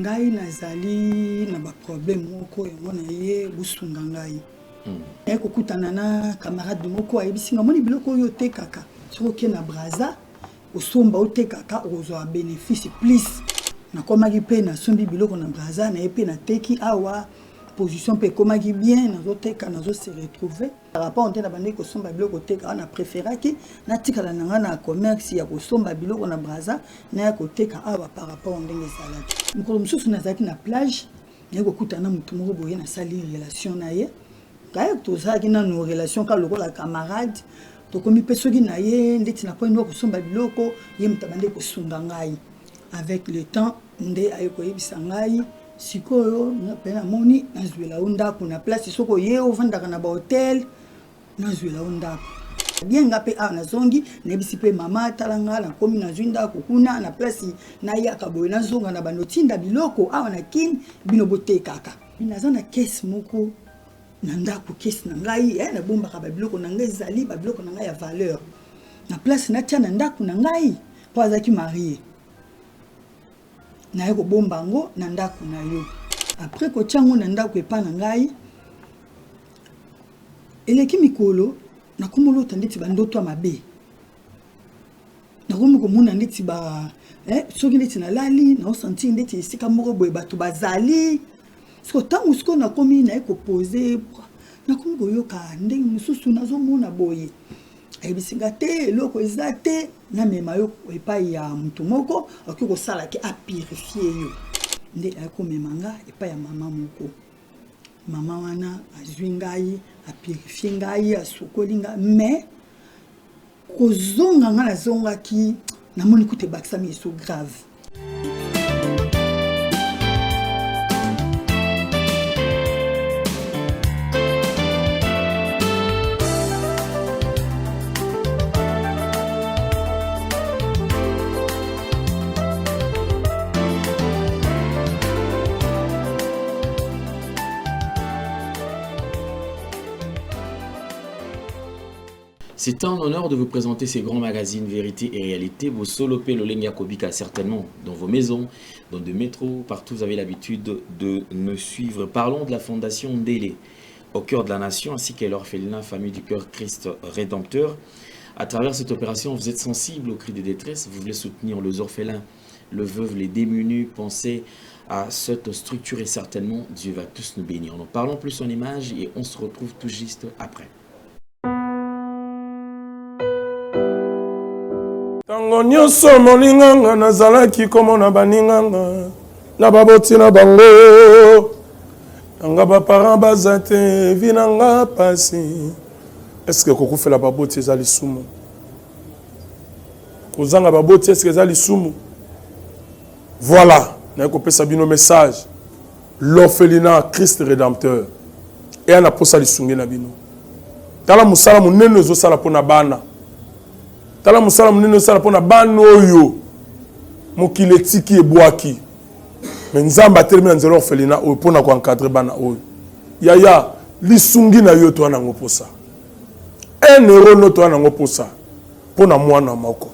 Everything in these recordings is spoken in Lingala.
ngai nazali na ba problème moko yango na ye busunga ngai e kokutana na camarade moko ayebisinga moni biloko oyo tekaka soki na braza osomba otekaka ozwa bénéfice plus nakomaki mpe nasombi biloko na braza na ye mpe nateki awa position pe komaki bien nazoteka se retrouver par rapport nte na bandi kosomba biloko teka ana préféraki natikala nanga na commerce ya kosomba biloko na braza na ya koteka awa par rapport ndenge ezalaki mokolo mosusu nazalaki na plage naye kokutana motu moko boye nasali relation na ye kaya tozalaki nano relation ka lokola camarade tokomi mpe soki na ye ndeti na poindwa kosomba biloko ye moto abandi kosunga ngai avec le temps nde aye koyebisa ngai sikoyo pe namoni nazwela o ndako na place soko ye ovandaka na bahotel nazwela o ndako bien nga mpe awa nazongi nayebisi mpe mama atalanga nakomi nazwi ndako kuna na place nayaka boye nazonga na banotinda biloko awa na kini bino botekaka naza na kese moko na ndako kese na ngai nabombaka babiloko na ngai ezali babiloko na ngai ya valeur na place natia na ndako na ngai mpo azalaki marie na ye kobomba yango na ndako na yo après kotia yango na ndako epa na ngai eleki mikolo nakomi olota ndeti bandoto ya mabe nakomi komona ndeti soki ndeti nalali naosentir ndeti esika moko boye bato bazali siko ntango siko nakomi na ye kopose nakomi koyoka ndenge mosusu nazomona boye ayebisinga te eloko eza te namema yo epai ya motu moko akoki kosalaki apurifie yo nde akomema nga epai ya mama moko mama wana azwi ngai apurifie ngai asokoli nga mais kozonga nga nazongaki namoni kute bakisami eso grave. C'est un honneur de vous présenter ces grands magazines Vérité et Réalité. Vos solopé Loleng Yakobika, certainement dans vos maisons, dans des métros, partout vous avez l'habitude de me suivre. Parlons de la Fondation Ndélé, au cœur de la nation, ainsi qu'à l'orphelinat Famille du Cœur Christ Rédempteur. À travers cette opération, vous êtes sensible aux cris de détresse, vous voulez soutenir les orphelins, les veuves, les démunis. Pensez à cette structure et certainement Dieu va tous nous bénir. Nous parlons plus en images et on se retrouve tout juste après. Tango nyonso molinganga nazalaki komona baninganga na baboti na bango nanga baparent baza te vinanga pasi. Est-ce que kokufela baboti eza lisumu? Kozanga baboti est-ce que eza lisumu? Voilà, na kopesa bino message. L'orphelinat Christ Rédempteur et ana posa lisungi na bino. Tala musala munene ezosala pona bana. Tala musala munene osala pona bana oyo mokili etiki ebwaki. Mais nzamba atelemi na nzela orphelinat oyo pona ko encadrer bana oyo. Yaya lisungi na yo to anango posa. 1 euro no to anango posa pona mwana moko.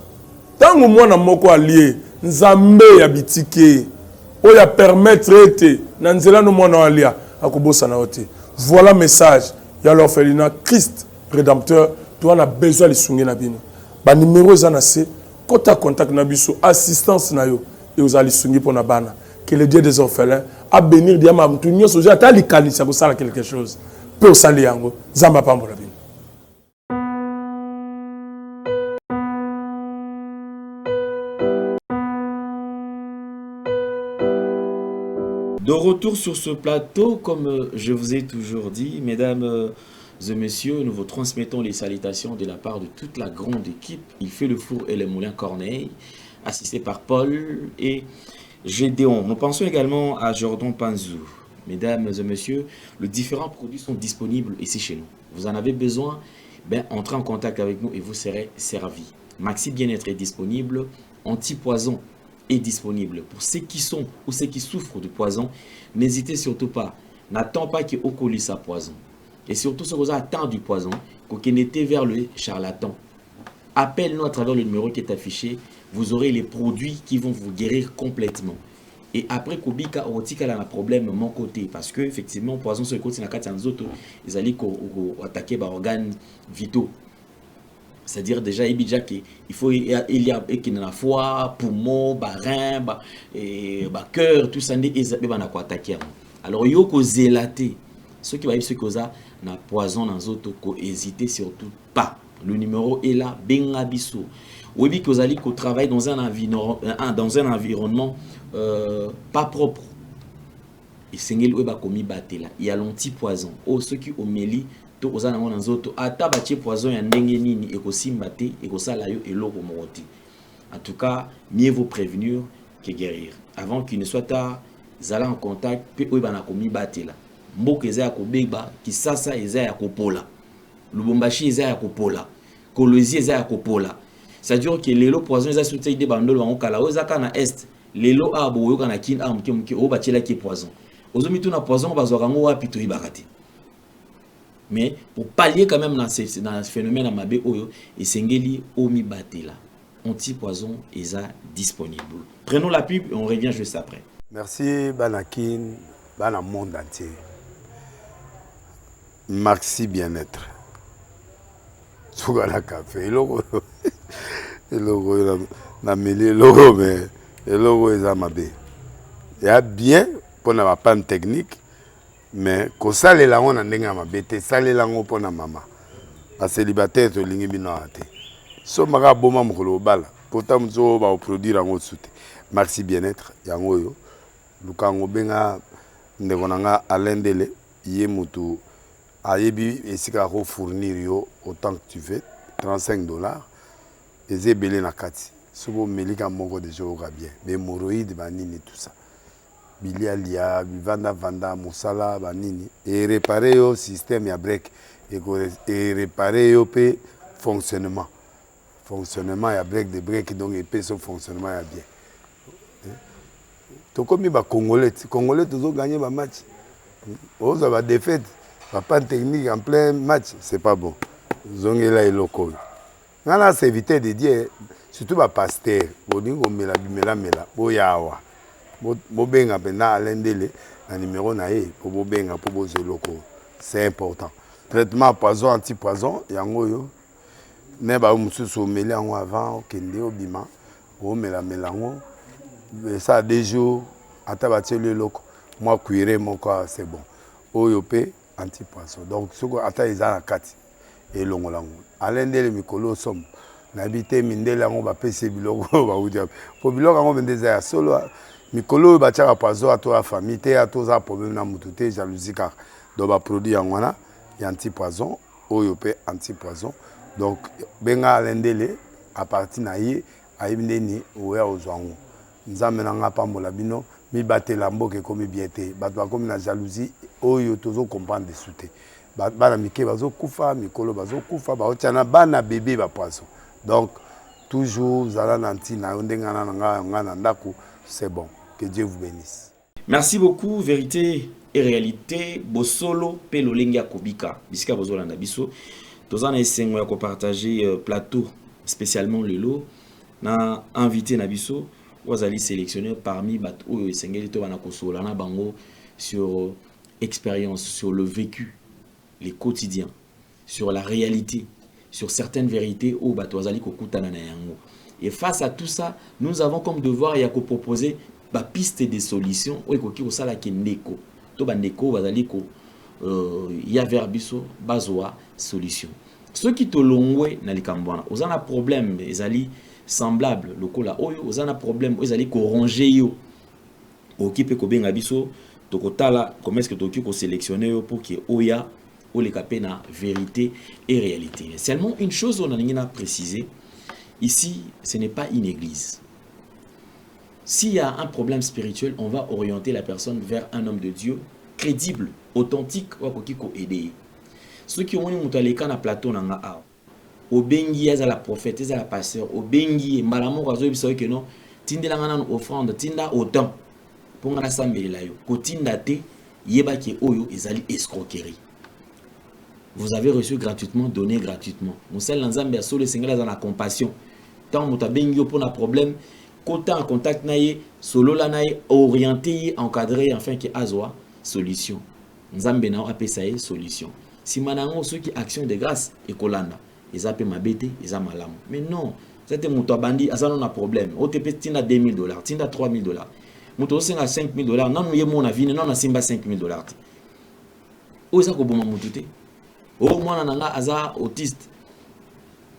Tango mwana moko alie nzambe ya bitike oya permettre ete na nzela no mwana alia akobosa na ote. Voilà message ya l'orphelinat Christ Rédempteur to ana besoin lisungi na bino. Ba numéro ezana se kota contact na biso assistance na yo et aux alisungi pour na bana que le Dieu des orphelins a bénir diama mtu nyoso ja tali kanisa ko sala quelque chose peut sali yango zamba pambola bino. De retour sur ce plateau, comme je vous ai toujours dit, mesdames et messieurs, nous vous transmettons les salutations de la part de toute la grande équipe. Il fait le four et les moulins Corneille, assisté par Paul et Gédéon. Nous pensons également à Jordan Panzou. Mesdames et messieurs, les différents produits sont disponibles ici chez nous. Vous en avez besoin, entrez en contact avec nous et vous serez servis. Maxi Bien-être est disponible, anti-poison est disponible. Pour ceux qui sont ou ceux qui souffrent de poison, n'hésitez surtout pas. N'attends pas qu'il colis sa poison. Et surtout, ce que vous attend du poison, qu'on était vers le charlatan. Appelle-nous à travers le numéro qui est affiché. Vous aurez les produits qui vont vous guérir complètement. Et après kobika otika la problème de mon côté parce que effectivement poison sur le côté na kati nzoto ils allaient attaquer ba organes vitaux. C'est-à-dire déjà il faut il y a qui na foie, poumon, ba rein, ba cœur, tout ça ils ba na ko attaquer. Alors yo ko zélater ceux qui va ce causa na poison dans nzoto ko hésiter surtout pas. Le numéro est là, benga biso. Oui, que vous allez travailler dans un environnement pas propre. Et c'est il y a l'anti poison. Oh, ceux qui ont mêlé to aux anamon dans autres ata batie poison ya ndenge nini et ko simbate et ko sala yo eloko moroti. En tout cas, mieux vaut prévenir que guérir. Avant qu'il ne soit tard, zala en contact pe oy bana komi batela. Mboka eza ya kobeba kisasa eza ya kopola. Lubumbashi eza ya kopola. Kolwezi eza ya kopola. C'est-à-dire que lelo poison eza soutien de bandolo bango kala ozaka na est lelo abo yoka na kin am ke o batela ki poison ozomi tout na poison bazwaka ngo wapi to ibakati. Mais pour pallier quand même dans ce phénomène à mabe oyo esengeli omi batela anti poison eza disponible. Prenons la pub et on revient juste après. Merci Banakin, bana monde entier. Maxi bien-être. Sougala café, logo na mêlé logo mais le logo est amabé. Il y a bien pour na panne technique mais ko sale la on ndenga mabete sale la ngo pona mama. A célibataire to lingi bino ate. So maka boma mukolo bala. Pourtant mzo ba produire ngo soute. Maxi bien-être yango yo. Lukango benga ndevonanga alendele yé mutu ayebi esika ko fournir yo autant que tu veux $35 et belé na kati sobo melika moko de joga bien mais hémorroïdes banini tout ça bilialia vanda musala banini et réparer yo système ya break et réparer yo pe fonctionnement ya break de break donc et pe son fonctionnement ya bien to comme ba congolais toujours gagner ba match oza ba défaite pas technique en plein match, c'est pas bon. Zongela et loco. Nana c'est éviter de dire surtout ba pasteur, boningo mela boyawa. Bobenga pena alendele na numéro nae pour bobenga pour bozo loco. C'est important. Traitement poison anti-poison yango yo. Ne ba mususu meli yango avant kende obima. O mela ngo. Ça a des jours atabatie le loco. Moi cuire mon corps c'est bon. Oyope anti-poison. Donc, ce qu'on attend, ils ont la carte. Et l'on l'a. Alain de Mikolo somme. N'habite Mindela, on va payer Biloko. Pour Biloko, on va des solo. Mikolo, il va tirer à poison à toi, famille, à tous les problèmes, à moutouté, jalousie, car donc, va produire en wana, il y a anti-poison, oyope anti-poison. Donc, benga Alain de à partir naïe, à Ibneni, ou à Ozwango. Nous amenons pas mon labino. Mi batte lambo ke komi biete batwa komi na jalousie oyo tozo comprendre de souté bana mike bazo kufa mikolo bazo kufa ba otana bana bébé ba poisson donc toujours zala nanti na ndenga na ndako c'est bon que Dieu vous bénisse. Merci beaucoup. Vérité et réalité bosolo pe lolenga kobika bisika bozolanda biso tozana esengo ya ko partager plateau spécialement le lot na invité na biso vous allez sélectionner parmi les bango sur expérience, sur le vécu, les quotidiens, sur la réalité, sur certaines vérités où et face à tout ça, nous avons comme devoir y proposer ba piste des solutions ou ekoki osala kendeko to bandeko bazali ko ya verbiso bazwa solution. Ceux qui te longwe na likambwana ozana problème ezali semblable lokola oyo ozana problème ezali ko ranger yo okipe ko benga biso tokotala comment est-ce que toki ko sélectionner yo pour que oya o le capé na vérité et réalité. Seulement une chose on a rien à préciser ici, ce n'est pas une église. S'il y a un problème spirituel, on va orienter la personne vers un homme de Dieu crédible, authentique ou ko aider. Ceux qui ont eu un plateau nanga a obengi ya la prophète ya la pasteur obengi malamo kazo biso que non tindela ngana offrande tinda autant pour ngana sambela yo ko tinda te yeba ke oyo ezali escroquerie. Vous avez reçu gratuitement, donné gratuitement. Moussel Nzambe a solo singala dans la compassion. Tant mota bengi yo pour un problème côté en contact naie solo la naie orienté encadré enfin qui azwa solution nzambe na apesa ye solution si manango ceux qui action de grâce et kolanda ils appellent mabete ils a malamu mais non c'était mon bandi azana na problème OTP tina $2000 tina $3000 moto senga $5000 non ye mon avis non na simba $5000 o ça ko boma mutute o mwana nanga aza autiste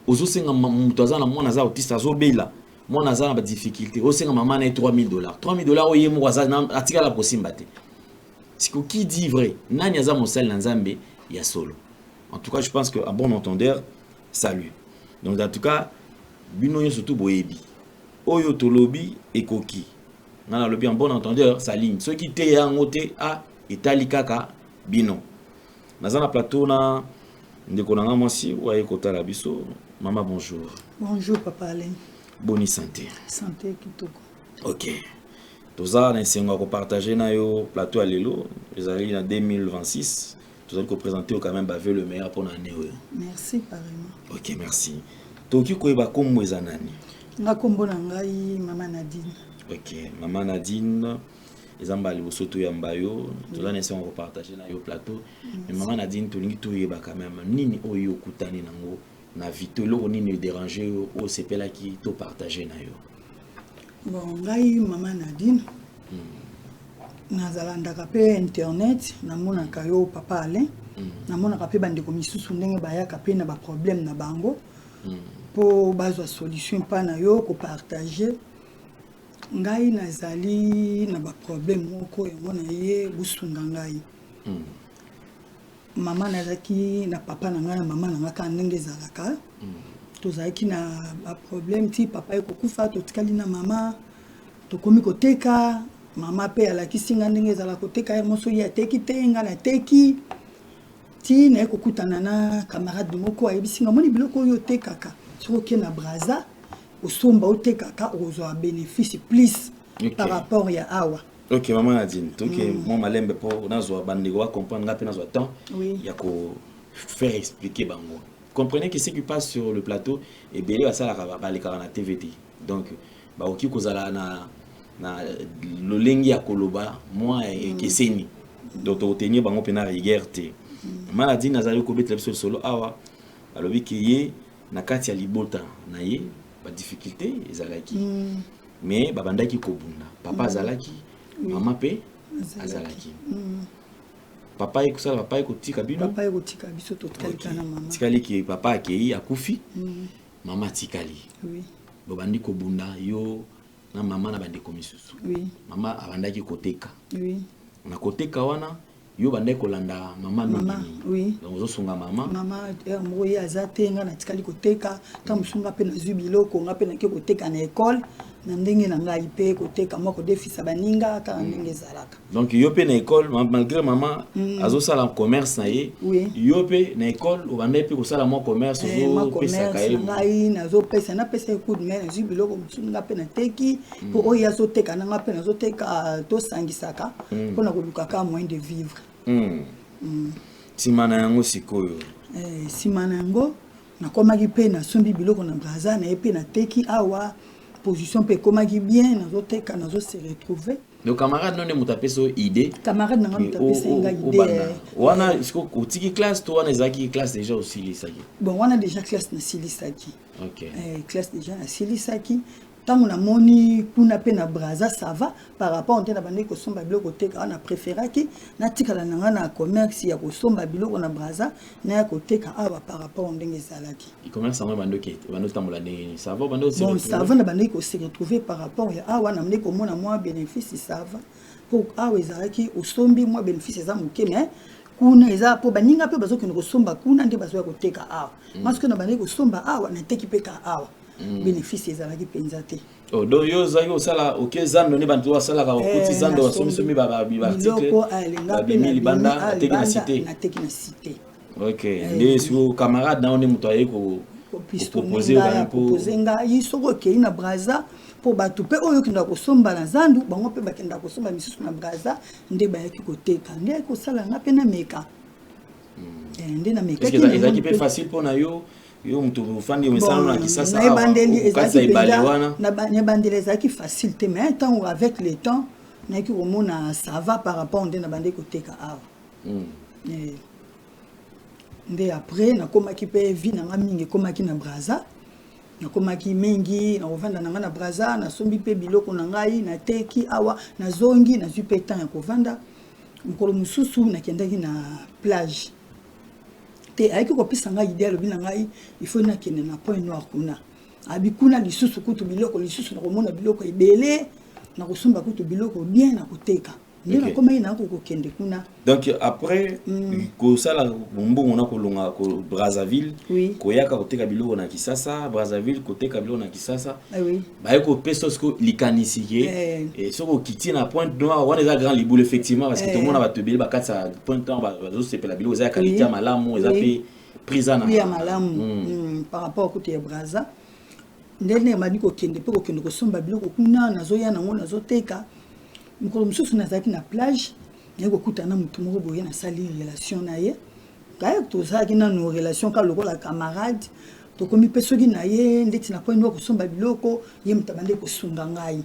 ozo senga moto azana mwana aza autiste azo bela mwana aza na difficulté o senga maman na $3000 o ye mo aza atika la posimba te siko qui dit vrai nani aza mosal na nzambe ya solo en tout cas je pense que un bon entendeur salut donc en tout cas bino yo surtout boyebi oyo tolobi ekoki na lobi un bon entendeur sa ligne ceux qui te yango te a etali kaka bino naza na plateau na ndeko na mwasi wa ekotala biso maman bonjour. Bonjour papa Alain. Bonne santé. Santé kitoko. OK. Toza na sengo ko partager na yo plateau alelo les allez en 2026 toza ko présenter quand même baver le meilleur pour l'année. Merci pareillement. OK, merci. Toki ko ba kombo ezanani. Nga kombo na ngai maman Nadine. OK, maman Nadine ezamba libosoto ya mbayo toza na sengo ko partager na yo plateau mais maman Nadine tolingi to yeba quand même nini oyo kutani nango na vitelo nini déranger o sepela ki to partager na yo. Bon, ngai maman Nadine. Nazalandaka pe internet namonaka yo papa Alain. Namonaka pe bandeko misusu ndenge bayaka pe na ba problème na bango. Po bazwa solution pa na yo ko partager. Ngai nazali na ba problème moko yango na ye busunga ngai. Mama nazaki na papa na ngai na mama na ngai ka ndenge zalaka. Tozaki na ba problème ti papa ekokufa totikali na mama tokomi koteka mama pe alakisi nga ndenge ezala koteka ye moso ya teki te nga na teki ti na ekokutana na camarade moko ayebisi nga moni biloko oyo tekaka soki na braza osomba otekaka ozwa bénéfice plus par rapport ya awa. OK maman Nadine donc mon malembe pour nazwa bandeko wa comprendre nga pe nazwa temps ya ko faire expliquer bango. Comprenez que ce qui passe sur le plateau et belé va ça la les na TVT donc ba oki kozala na lolengi ya koloba moi et keseni donc obtenir bango pena rigueur te maladie nazali ko betela biso solo awa alobi ki ye na kati ya libota na ye ba difficulté ezalaki mais babandaki kobunda papa azalaki mama pe azalaki papa ekusala papa ekotika bino papa ekotika biso totikali kana mama tikali ki papa akei akufi mama tikali oui bobandi kobunda yo na mama na bandeko misusu oui mama abandaki koteka oui na koteka wana yo bandai kolanda mama nini oui donc ozosunga mama moyi aza te nga na tikali koteka ta mosunga pe na zwi biloko nga pe nake koteka na école na ndenge na ngai pe koteka moko defisa baninga kaka ndenge ezalaka donc yo pe na école malgré mama azosala commerce na ye yo pe na école obandai pe kosala mo commerce ozopesaka ye ngai nazopesa napesa coup de main na zwi biloko mosunga pe na teki po oyo azoteka nanga pe nazoteka tosangisaka mpona kolukaka moyen de vivre. Nsima na yango sikoyo nsima na yango nakomaki mpe nasombi biloko na braza na ye mpe nateki awa position mpe ekomaki bien nazoteka nazose retrouver donc camarade none moto apesa idée camarade nanga moto apesa nga idée wana siko otiki classe to wana ezalaki classe déjà osilisaki bon wana déjà classe nasilisaki OK classe déjà nasilisaki tant on a moni kuna pe na braza ça va par rapport on na bandi ko somba biloko teka on a préféré ki na tikala nanga na commerce ya ko somba biloko na braza na ko teka awa par rapport on ndenge zalaki i commerce en bando ke bando tambola ne ça va bando bon ça va na bandi ko se retrouver par rapport ya awa na mne ko mona moi bénéfice ça va pour awa zalaki o sombi moi bénéfice za muke mais kuna eza po baninga pe bazo ko somba kuna nde bazo ko teka awa parce que na bandi ko somba awa na teki pe ka awa bénéfice ezalaki penza te oh do yo zaki osala OK zando ne bantu wasala ka okoti zando wasomi ba article ba bimili banda na cité OK nde sur camarade na on muto aye ko proposer ba proposer nga yisoko ke ina braza po batu pe oyo kinda ko somba na zandu bango pe bakenda ko somba misusu na braza nde ba yaki ko teka nde ko sala nga pe na meka nde na meka est-ce que ça est facile pour na yo yo mtu ufandi mesana na kisasa na bandeli ezaki ibalewana na bandeli ezaki facile te mais tant avec le temps na ki omona ça va par rapport nde na bande koteka awa nde après na komaki pe vie na mingi komaki na Brazza na komaki mingi na kovanda na na Brazza na sombi pe biloko na ngai na teki awa na zongi na zui pe temps ya kovanda mukolo mususu na kendaki na plage te ayiki kopesa ngai idée alobi na ngai il faut na kende na point noir kuna abi kuna lisusu kutu biloko lisusu na komona biloko ebele na kosomba kutu biloko bien na koteka nde na komai na kokende kuna. Donc après ko sala mbongo na kolonga ko Brazzaville koyaka koteka biloko na Kisasa Brazzaville koteka biloko na Kisasa ba ko pesos ko likanisike et soko kiti na Pointe Noire wana za grand liboule effectivement parce que tout le monde va te bele ba katsa Pointe Noire ba zo la biloko za qualité malamu za pe prisa na malamu par rapport au côté Brazza ndene madi ko kende pe ko kende ko somba biloko kuna na zo ya na ngona zo teka mukolo mususu nazaki na plage yako kutana mutu moko boye na sali relation na ye kaya tozaki na no relation ka lokola camarade to komi pesoki na ye ndeti na point ko somba biloko ye mutabande ko sunga ngai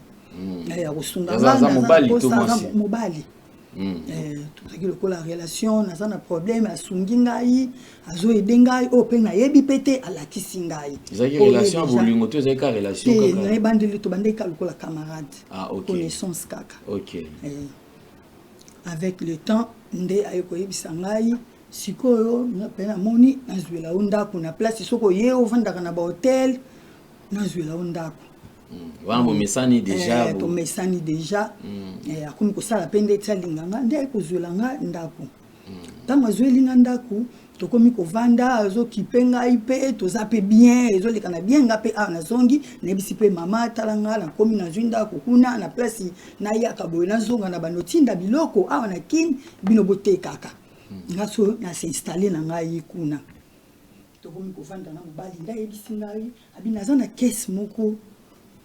ya ko sunga ngai mobali tozaki lokola relation naza na problème asungi ngai azo edengai o pe na yebi pete alakisi ngai zaki relation bolingo to zaki relation kaka na bandeli to bande ka lokola camarade connaissance kaka avec le temps nde ayeko yebisa ngai sikoyo na pena moni na zwela ondako na place soko ye ovandaka na ba hotel na zwela ondako Wambo mesani déjà to mesani déjà akomi kosala pe nde tsalinganga nde akozwelanga ndako ntango azwelinga ndako tokomi kovanda azokipe ngai pe toza pe bien ezoleka na bien nga pe awa nazongi nayebisi pe mama talanga nakomi nazwi ndako kuna na place nayaka boye nazonga na banotinda biloko awa na kini bino botekaka nga so nasinstalle na ngai kuna tokomi kovanda na mobali ndayebisi ngai abi naza na kese moko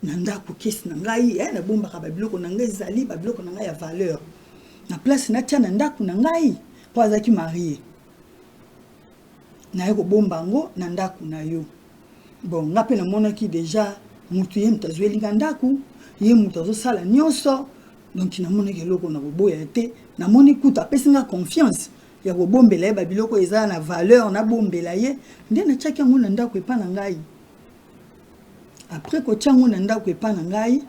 na ndako kesi na ngai na bombaka babiloko na ngai ezali babiloko na ngai ya valeur na place natia na ndako na ngai po azalaki marie naye kobomba ngo na ndako na yo bon nga mpe namonaki déjà mutu ye mutu azwelinga ndako ye mutu azosala nyonso donc namonaki eloko na koboya te namoni kutu apesi nga confiance ya kobombela ye babiloko eza na valeur nabombela ye nde natiaki yango na ndako epa na ngai. Après ko tiango na ndako epa na ngai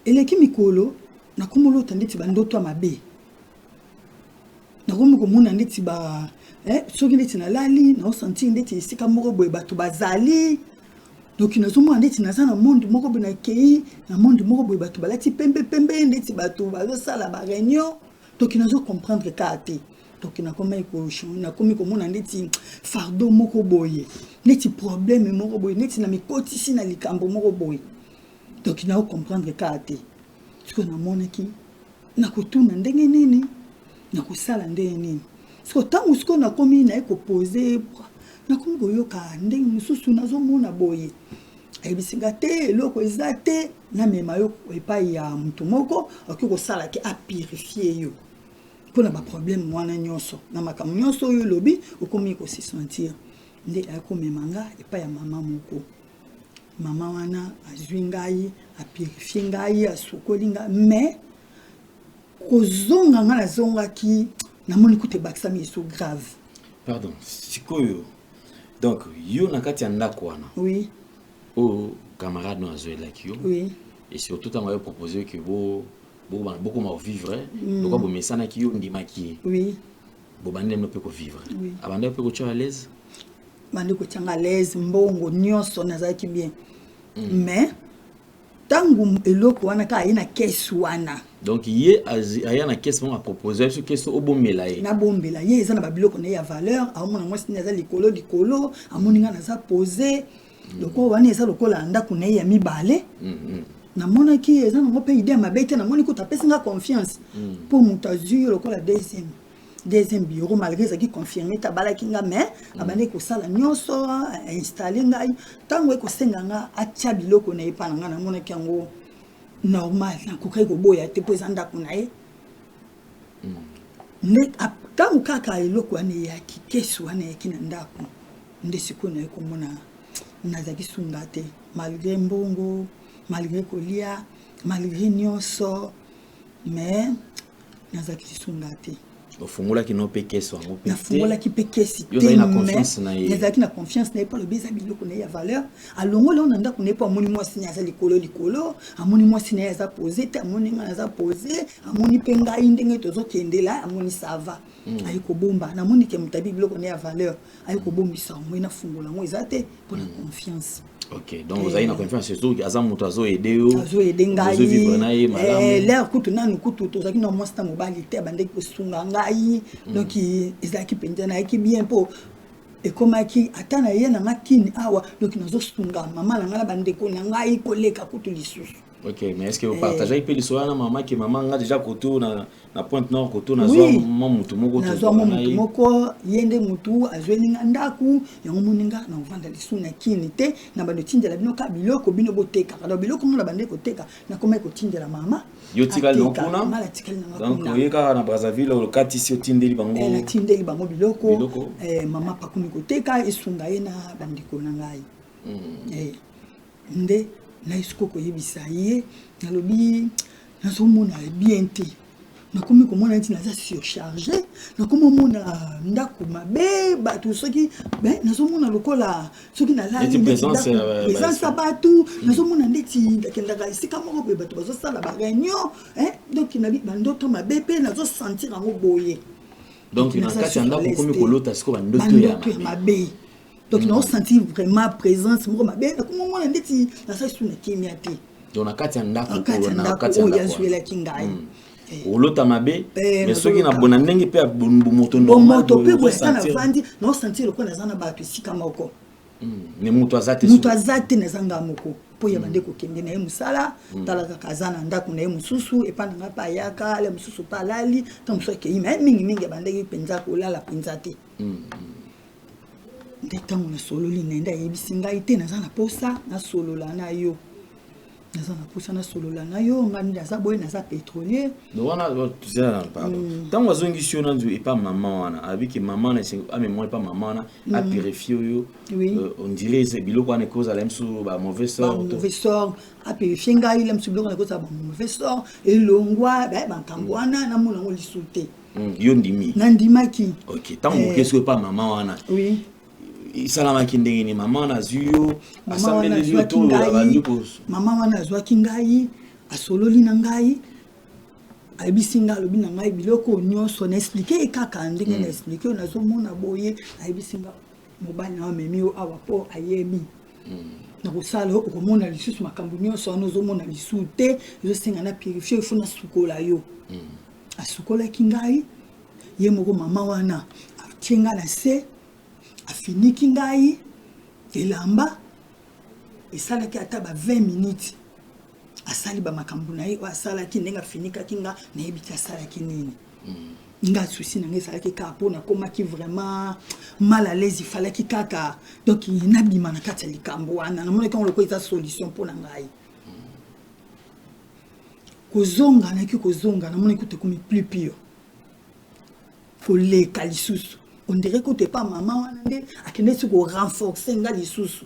eleki mikolo na komolo tandeti bandoto mabe na komi komona ndeti ba soki ndeti na lali na osenti ndeti esika moko boye bato bazali donc nazomona ndeti naza na monde moko boye na kei na monde moko boye bato balati pembe pembe ndeti bato bazosala ba réunion donc nazo comprendre ka te donc na komi komona ndeti fardeau moko boye neti problème moko boye neti na mikotisi na likambo moko boye donc na comprendre ka te siko na monaki na kotuna ndenge nini na kosala ndenge nini siko tango siko na komi na ko poser na komi koyoka ndenge mususu nazomona boye ayebisinga te eloko eza te na mema yo epai ya mutu moko oki kosala ke apurifier yo pona ba problème wana nyonso na makambo nyonso oyo lobi okomi ko se sentir nde akomemanga epai ya mama moko mama wana azwi ngai apurifie ngai asukoli ngai mais kozonga nga nazongaki namoni kute bakisami eso grave. Pardon, sikoyo donc yo na kati ya ndako wana oui o camarade no azwelaki yo oui et surtout tango yo proposer que beaucoup ma vivre donc bo mesana ki yo ndimaki oui bo bande no pe ko vivre abande pe ko tcha à l'aise bande ko tcha à l'aise mbongo nyonso nazaki bien mais tangu eloko wana ka ina caisse wana donc ye aya na caisse mo a proposer ce caisse obombela ye na bombela ye eza na babiloko na ya valeur amona mwasi naza likolo amoninga naza poser loko wana eza lokola ndako na ya mibale namona ki eza nango pe idée mabe te namoni ko tapesi nga confiance pour mutazui lokola deuxième bureau malgré ça qui confirmé tabala kinga mais abane ko sala nyonso installer ngai tango e ko senga nga atia biloko na epa nga namona ki yango normal na ko kai ko boya te po zanda ko na ye ne tango kaka eloko ane ya ki kesu ane ya kinandako nde sikoyo naye komona nazalaki sunga te malgré mbongo malgré kolia malgré nyonso mais nazalaki sunga te ofungolaki no pe keso yango pe nafungolaki mpe kesi te nazalaki na confiance na ye mpo alobi eza biloko na ye ya valeur alongoli oyo na ndako na ye mpo amoni mwasi na ye aza likolo amoni mwasi na ye aza pose te amoni ngai naza pose amoni mpe ngai ndenge tozokendela amoni sava ayi kobomba namoni ke moto abi biloko na ye ya valeur ayi kobombisa yango nafungola yango eza te mpo na confiance. Ok, donc vous avez une confiance sur tout. Azam mutazo edeo. Azo edengai. Vous vivre na ye malamu. L'air kutu nanu kutu tozaki na mwasta mobali te bande ko sunga ngai. Donc ezaki penza na ki bien po ekomaki ata na ye na makini awa donc nazo sunga mama na ngala bande ko na ngai koleka kutu lisusu. Ok, mais est-ce que vous partagez peu l'histoire na maman qui maman nga déjà koto na Pointe Nord koto na zo mutu moko to. Na zo mutu moko yende mutu azwelinga ndaku yango moninga na vanda lisu na kini te na bando tinjela bino ka biloko bino boteka kada biloko ngala bande koteka na koma ko tinjela mama yo tikali nokuna mala tikali na donc oyeka na Brazzaville le kati si otindeli bango na tindeli bango biloko mama pakumi koteka isunga ye na bandiko na ngai nde na isiko koyebisa ye nalobi nazomona bien te nakomi komona nti naza surchargé nakomi omona ndako mabe bato soki nazomona lokola soki nalali présence ya bato nazomona ndeti ndakendaka esika moko boye bato bazosala baréunion donc nabi bandoto mabe mpe nazosentir yango boye donc na kati ya ndako komi kolota siko bandoto ya mabe donc nous senti vraiment présence moko mabe nakomi omona ndeti nasali su na kimia te donc na kati ya ndako na kati ya ndako yazwelaki ngai olota mabe mais soki na bona ndenge pe moto moto pe boyaka na vandi na osenti lokola naza na bato esika moko ne moto azate naza nga moko mpo ya bande kokende na ye mosala talaka kaza na ndako na ye mosusu epa na nga mpe ayaka ale mosusu mpe alali ta mosusu akeima mingimingi ya bandeki mpenza kolala mpenza te nde ntango nasololi na ye nde ayebisi ngai te naza na posa nasolola na yo naza na posa nasolola na yo ngani naza boye naza pétrolier wana pardon ntango azongisi yo nanzu epa mama wana abiki mama na amemoi epa mama wana apérifie oyo on dirait biloko wana ekozala mosusu ba mauvais sort apérifie ngai le mosusu biloko wana ekozala ba mauvais sort elongwa bankambo wana namona yango lisu te yo ndimi nandimaki ok ntango mokeso epa mama wana isalamaki ndenge ni mama nazwi yo asambeleli yo to bandiko mama wana azwaki ngai asololi na ngai ayebisi ngai alobi na ngai biloko nyonso na explike kaka ndenge na explike nazomona boye ayebisi ngai mobali na amemi yo awa po ayebi na kosala okomona lisusu makambo nyonso wana ozomona lisu te ezosenga na purifie ifo nasukola yo asukolaki ngai ye moko mama wana atie ngai na se afiniki ngai elamba esalaki ata ba 20 minutes asali ba makambo na ye asalaki ndenge afinikaki nga nayebi te asalaki nini nga souci na ngai esalaki kaka mpo nakomaki vraiment mal à l'aise ifalaki kaka donc nabima na kati ya likambo wana namonaki yango lokola eza solution mpo na ngai kozonga naki kozonga namonaki kote komi plus pure koleka lisusu on dirait que t'es pas maman wana nde akende si ko renforcer nga lisusu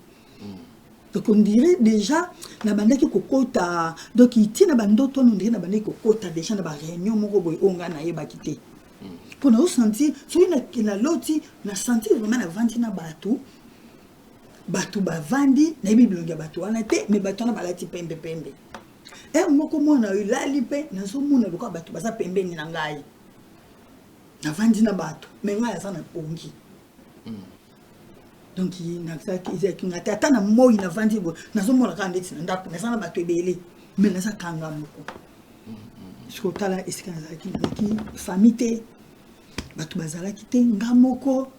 donc on dirait déjà na bandaki kokota donc iti na bandoto on dirait na bandaki kokota déjà na ba réunion moko boy onga na yeba kité pour nous sentir soki na loti na sentir vraiment na vandi na bato bavandi na yebi bilongi ya bato wana te mais bato wana balati pembe moko mwana elali mpe nazomona lokola bato baza pembeni na ngai navandi na bato me ngai aza na pongi donc nazaki ngati ata na moi navandi bo nazomona kaka ndeti na ndako naza na bato ebele me naza kanga moko sikotala esika nazalaki famille te bato bazalaki te nga moko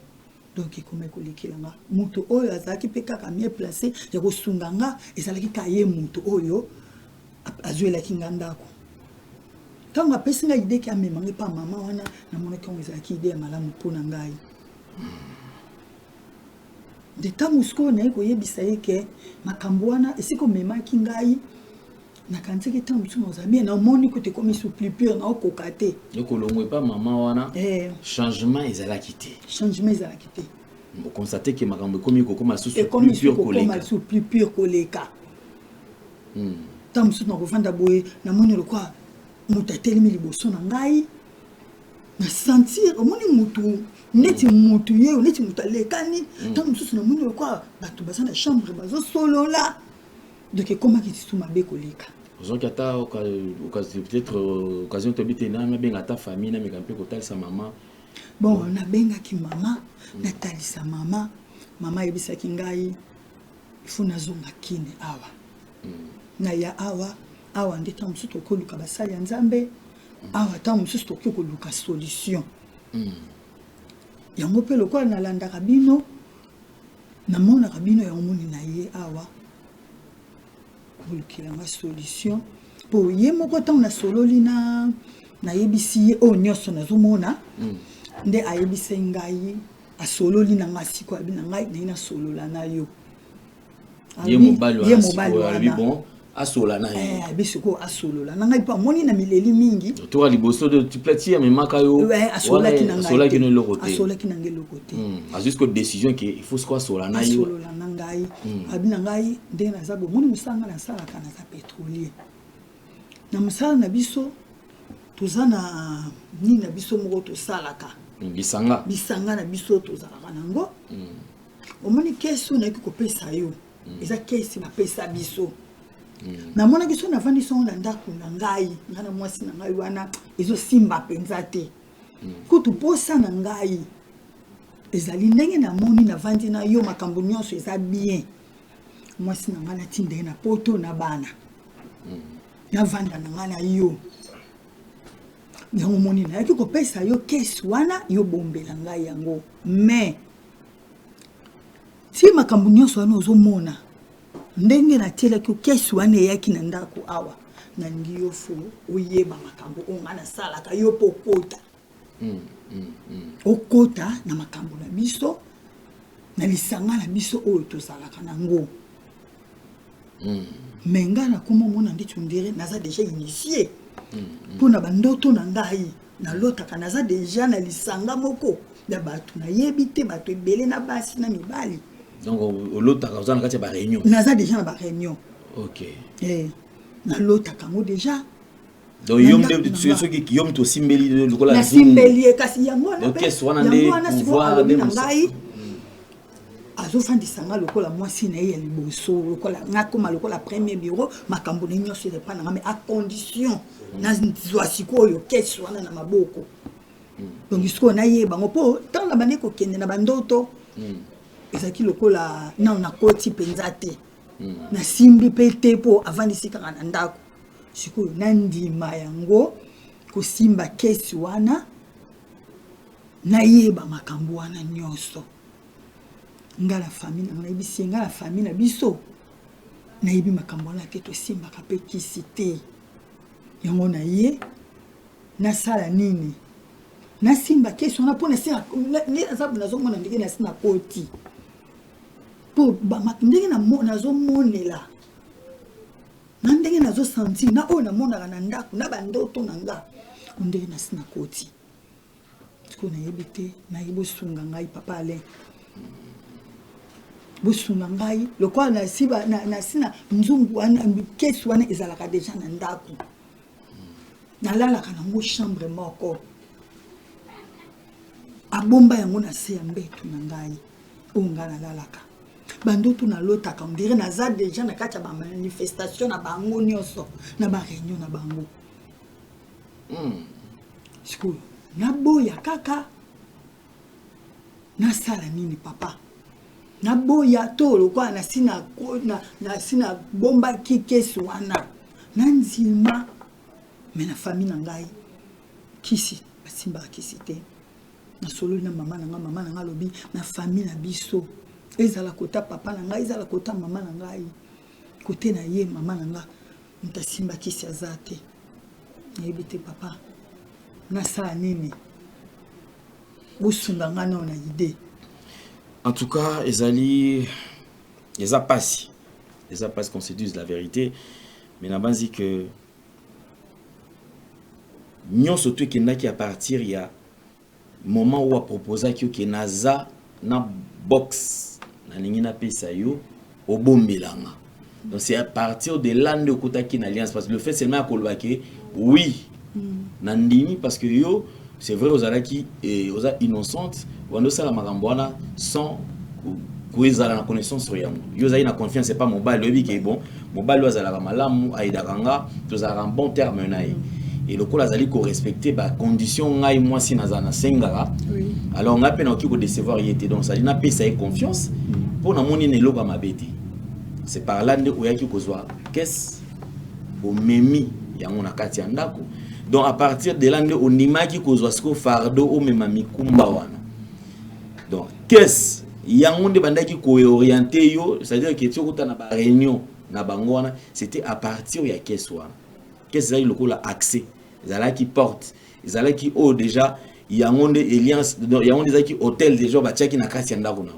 donc ekoma ekolekela nga moto oyo azalaki mpe kaka mieux placé ya kosunga nga ezalaki ka ye moto oyo azwelaki nga ndako ntango apesi ngai ide ki amemanga epa mama wana namonaki yango ezalaki ide ya malamu mpo na ngai de ntango sikoyo naye koyebisa ye ke makambo wana esika omemaki ngai nakanzaki ntango mosusu naza bien namoni kote ekomi su plus pure naokoka te ekolongo epa mama wana changement ezalaki te Vous constatez que Makambo comme comme sous et comme plus pur comme plus pur koleka. Tant que nous revendons boye na moni le quoi mutateli mi liboso na ngai na sentir au moni mutu neti mutu ye neti mutalekani tant que na moni le quoi batu basa na chambre bazo solo là donc comment qui tu mabe koleka Vous avez peut-être occasion de habiter na bien à ta famille na me camper kotal sa maman. Bon na benga ki mama na talisa mama mama ebisa ki ngai ifu nazonga kine awa na ya awa nde ta mususu tokoluka basali ya nzambe awa ta mususu tokoluka solution yango mpe lokola nalandaka bino namonaka bino yango moni na ye awa kolukilanga solution po ye moko ntango nasololi nayebisi ye oyo nyonso nazomona nde ayebise ngai asololi na nga siko abi na ngai naye nasolola na yo ye mobali wana bon asola na ye bisiko asolola na ngai pa moni na mileli mingi to ali boso de tu platia me makayo asola ki na ngai asola ki no lokote asola ki na ngai lokote jusqu'au décision que il faut ce quoi asola na yo asola na ngai abi na ngai nde na zabo moni musanga na sala kana za pétrolier na musala na biso tozana ni na biso moko to salaka bisanga na biso tozalaka nango omoni kesu na ko pesa yo eza kesi na pesa biso na mona kiso na vandi so na ndako na ngai ngana mwasi na ngai wana ezo simba penza te kutu posa na ngai ezali ndenge na moni na vandi na yo makambo nyonso eza bien mwasi na ngai na tinde na poto na bana na vanda na ngai na yo yango moni na yaki kopesa yo kesi wana yo bombela ngai yango mais ti makambo nyonso wana ozomona ndenge natielaki kesi wana eyaki na ndako awa nalingi yo fo oyeba makambo oyo nga nasalaka yo mpo okota okota na makambo na biso na lisanga na biso oyo tozalaka nango me nga nakoma mona ndeti ondire naza deja initié mpo na bandoto na ngai nalotaka naza deja na lisanga moko ya bato nayebi te bato ebele na basi na mibali donc olotaka oza na kati ya baréunion naza deja na baréunion ok nalotaka ngo deja donc soki yom tosimbeli lokola nasimbeli kasi yango wana pouvoir alobi na ngai azofandisanga lokola mwasi na ye ya liboso lokola nakoma lokola premier bureau makambo na nyonso ezepa na nga mais à condition nazwa sikoyo kesi wana na maboko donc sikoyo nayeba ngo mpo ntango na bande kokende na bandoto ezalaki lokola nano nakoti mpenza te nasimbi mpe te mpo avandisi kaka na ndako sikoyo nandima yango kosimba kesi wana nayeba makambo wana nyonso nga la famille na yebisi nga la famille na biso nayebi makambo wana ke tosimbaka mpe kisi te yango na ye nasala nini nasimba kesi wana mpo nazomona ndenge nasi na koti mpo ndenge nazomonela na ndenge nazosentir na oyo namonaka na ndako na bandoto na nga ndenge nasi na koti siko nayebi te nayebi osunga ngai papa Alain bosunga ngai lokola nasi na nzungu wana kesi wana ezalaka deja na ndako nalalaka nango chambre moko abomba yango na se ya mbetu na ngai oyo ngai nalalaka bandoto nalotaka ondire naza deja na kati ya bamanifestation na bango nyonso na baréunion na bango sikoyo naboya kaka nasala nini papa naboya to lokola nasina bombaki kesi wana nanzima me na famille na ngai kisi basimbaka kisi te nasololi na mama na nga lobi na famille na biso ezala kota papa na ngai ezala kota mama na ngai kote na ye mama na nga mutasimba kisi aza te nayebi te papa nasala nini bosunga nga nao na idée. En tout cas, Ezali, les a passé qu'on se dise la vérité, mais n'a pas dit que nous surtout qu'il n'a qui à partir il y a moment où à proposer que naza na box na ningina pesa yo obombelanga. Donc c'est à partir de là de kota qui une alliance parce que le fait seulement à kolbake oui nandini parce que yo c'est vrai aux alaki et aux innocentes wando sala magambwana sans kuizala na connaissance sur yango yo za ina confiance c'est pas mobile lobi que bon mobile wazala malamu aidakanga tozala en bon terme nae et le col azali ko respecter ba condition ngai moi si nazana sengara alors on a peine qui ko décevoir yete donc ça na pesa et confiance pour na moni ne loba mabeti. C'est par là où il y a qu'est-ce au memi yango na kati ndako. Donc à partir de là on imaki kozwa sko fardo au memami kumba wana. Donc qu'est-ce yango de bandaki ko orienter yo, c'est-à-dire que tu ko na ba réunion na bango wana, c'était à partir ya qu'est-ce wana. Qu'est-ce le ko la accès, zala qui porte, zala qui oh déjà yango de alliance, yango des qui hôtel déjà ba tchaki na kati ndako na.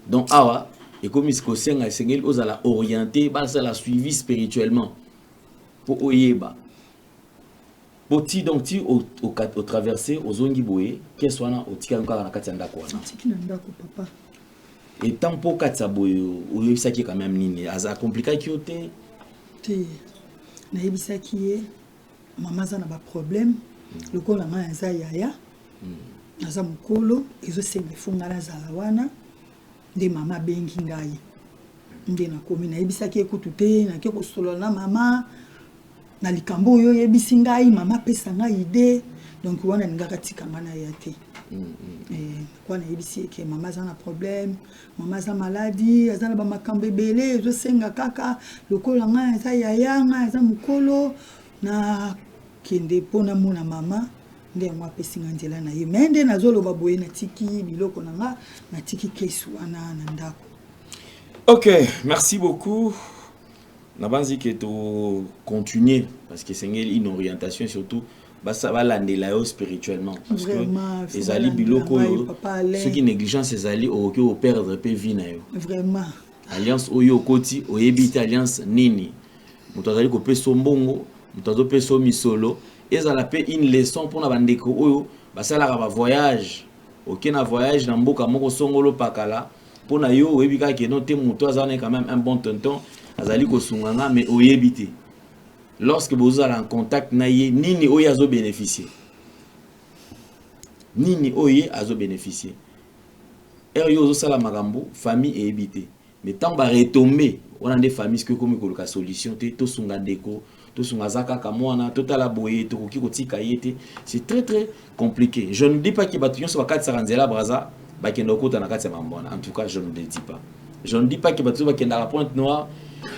Donc awa et comme il se aux la orienté, ça la suivi spirituellement pour oyeba. Pour ti donc ti au traverser aux ongi boye, qu'est ce soit au tika encore na katanda quoi. Tiki na ndako papa. Et tant pour katsa boye, o ça qui quand même nini, aza compliqué qui ote. Te na yebisa ki e maman za na ba problème, le ko la maman za yaya. Aza mukolo, ezo se mefunga na za wana. De mama bengi ngai nde na komi na yebisa ki ekutu te na ke ko solo na mama na likambo oyo yebisi ngai mama pesa ngai ide donc wana ngaka tikanga na ya te kwa na yebisi ke mama za na problème mama za maladie azana ba makambo ebele zo senga kaka lokola ngai za yaya ngai za mukolo na kende pona mona mama nde mwa pesinga nzela na ye mende nazoloba boye na tiki biloko nanga na tiki kesu ana na ndako. OK, merci beaucoup. Nabanzi que to continuer parce que c'est une orientation surtout bah ça va l'andela yo spirituellement parce vraiment, que les ali biloko ceux qui négligence ces ali au perdre pe vie na yo. Vraiment. Alliance oyo koti oyebita alliance nini. Muto azali ko peso mbongo, muto azo peso misolo. Et ça a fait une leçon pour la bandeko oyo basala ka voyage OK na voyage na mboka moko songolo pakala pour na yo oyebika ke non te muto azana quand même un bon tonton azali ko sunganga mais oyebite lorsque vous allez en contact na ye nini oyo azo bénéficier et yo zo sala makambo famille et éviter mais tant ba retomber on a des familles que comme ko ka solution te to sunga ndeko. C'est très très compliqué. Je ne dis pas que Batuyon soit 4 Saranzela Braza, Bakendoko na 4 Mambona. En tout cas, je ne le dis pas. Je ne dis pas que Batuyon Bakenda la Pointe Noire,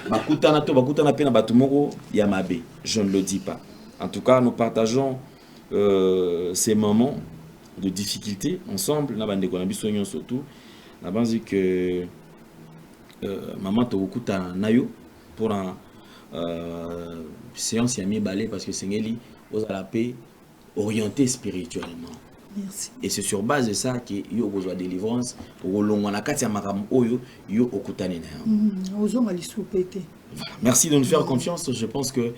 Bakutana to Bakutana Pena Batumoko Yamabe. Je ne le dis pas. En tout cas, nous partageons ces moments de difficulté ensemble. Na bande ko na biso nyon surtout. Na banzi que maman to Bakuta nayo pour un séance yami balé parce que Sengeli aux à la paix orienté spirituellement. Merci. Et c'est sur base de ça que yo besoin de délivrance au long na kati ya makam oyo yo okutani na. Ozonga lisupete. Merci de nous faire confiance. Je pense que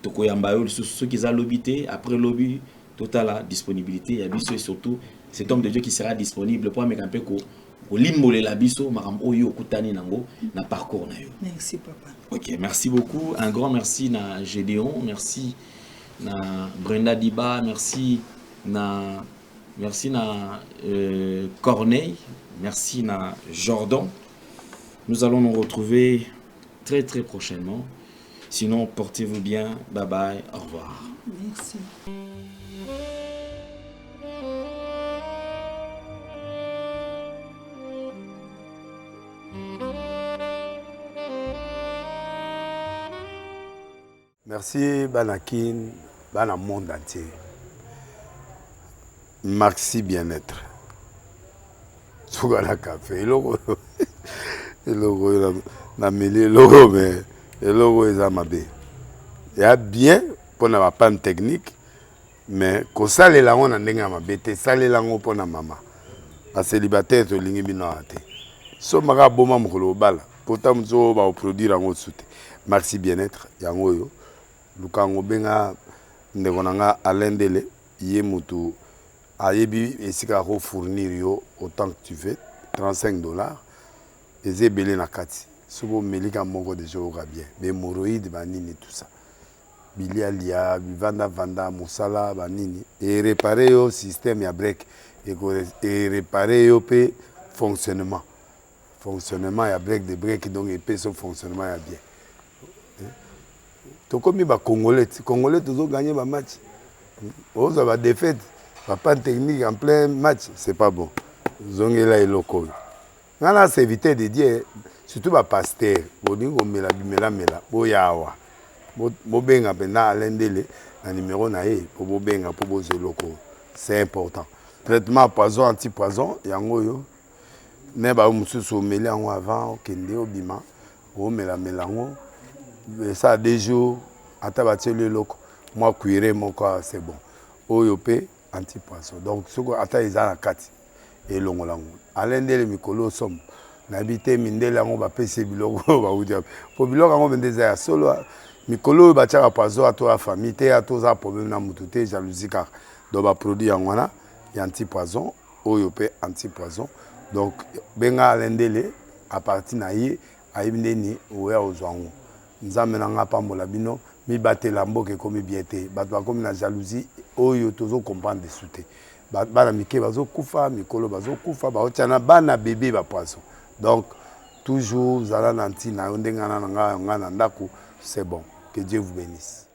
tokoyamba yo ceux qui a lobité après lobby totale disponibilité ya biso et surtout cet homme de Dieu qui sera disponible pour mettre un peu Olimbolé la biso makam oyo okutani nango na parcours na yo. Merci papa. OK, merci beaucoup. Un grand merci na Gédéon, merci na Brenda Diba, merci na Corneille, merci na Jordan. Nous allons nous retrouver très très prochainement. Sinon, portez-vous bien. Bye bye. Au revoir. Merci. Merci Banakin, Bana monde entier. Merci bien-être. Sougala café, logo na mêlé logo mais logo ezamabe. Il y a bien pour na panne technique mais ko sale la on ndenga mabete sale la ngo pona mama. A célibataire to lingi bino ate. So maka boma mukolo bala. Pourtant mzo ba produire ngo soute. Merci bien-être yango yo. Lukango benga ndekonanga Alain Dele ye mutu ayebi esika ko fournir yo autant que tu veux, $35. Et c'est belé na kati. Sobo melika moko de jour bien. Hémorroïdes banini tout ça. Bilialia, vanda musala banini et réparer au système ya break et réparer au pe fonctionnement ya break de break donc et son fonctionnement ya bien. To comme ba congolais toujours gagner ba match. On va défaite, pas technique en plein match, c'est pas bon. Zongela et loco. Nana c'est éviter de dire surtout ba pasteur, boningo mela boyawa. Bobenga pena alendele na numéro na ye pour bobenga pour bozo loco. C'est important. Traitement poison anti-poison yango yo. Ne ba mususu meli yango avant kende obima. O mela ngo. Ça des jours ata bateli loco. Moi cuire mon corps c'est bon. Oyo pe anti-poison. Donc soko ata izana kati et longolango. Alendele mikolo somme. Nabité mindele yango ba pese biloko ba udia. Po biloko yango bendeza ya solo mikolo batiaka poison à toi famille te à tous problème na mutu te jalousie car donc ba produit yango wana ya anti-poison oyo pe anti-poison donc benga alendele à partir na ye ayibindeni oya ozwango nzambe na nga pambola bino mi batela mboke komi bien te bato bakomi na jalousie oyo tozo comprendre de souté bana mike bazo kufa mikolo bazo kufa baotiana bana bébé ba poison donc toujours zala nanti na ndengana nga na ndako c'est bon. Que Dieu vous bénisse.